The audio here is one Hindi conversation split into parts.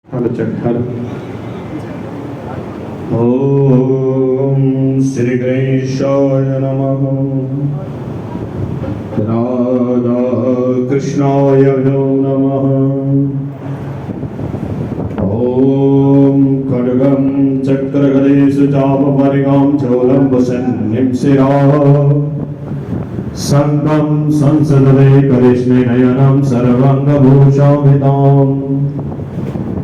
चक्कर। ओम श्री गणेशाय नमः। राधा कृष्णाय नमः। ओम खड्गं चक्रगदेश चापपरिगां चोलं वसन्निं शिरः शङ्खं संसदते करिष्णे नयनं सर्वाङ्गभूषाभिताम्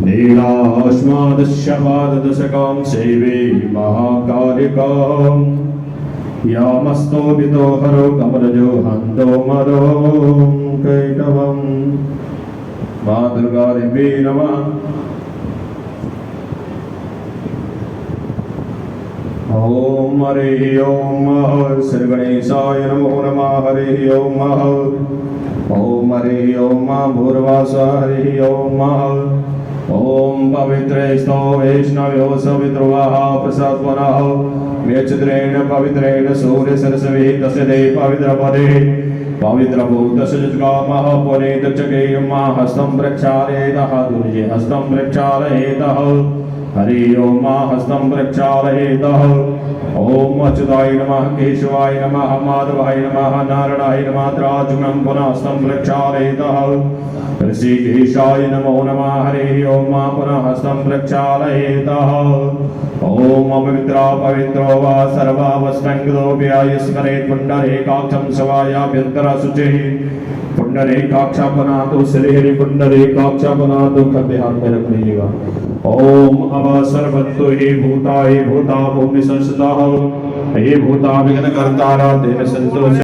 नीलाश्मादश्यपाददशकां सेवे महाकालिकां यामस्तोभितो हरो कमलजो हन्तो मरो कैटवम् मा दुर्गादेवी नमः। ओम हरिः ओम श्री गणेशाय नमो नमः। हरिः ओम ओम हरिः ओम भूर्वासः हरिः ओम ओम पवित्रेस्तो वैष्णव्यो सविद्रुवः प्रसत्वनः व्यचिद्रेण पवित्रेण सूर्यसरस्वती तस्य दे पवित्रपदे पवित्रभूतसजत्कामः पुनीतचके हस्तं प्रक्षालयेतः दुर्ये हस्तं प्रक्षालयेतः हरि ओम हस्तं प्रक्षालयेतः। ओम अच्युताय नमः केशवाय नमः माधवाय नमः नारायणाय नमः त्राजुमं पुनः हस्तं प्रक्षालयेतः ऋषिकेशाय नमो नमः। हरि ओम पुनः हस्तं प्रक्षालयेतः। ओम पवित्रा पवित्रो वा सर्वावस्थाङ्गोऽप्यायुष्करेत् पुण्डरीकाक्षं सवायाभ्यन्तरशुचिः पुण्डरीकाक्षापनातु श्रीहरि पुण्डरीकाक्षापनातु खड्डे हाथ में रख लीजिएगा। ओम अब सर्वतो हे भूता भूमि संस्था हे भूता विघ्न कर्ता तेन संतोष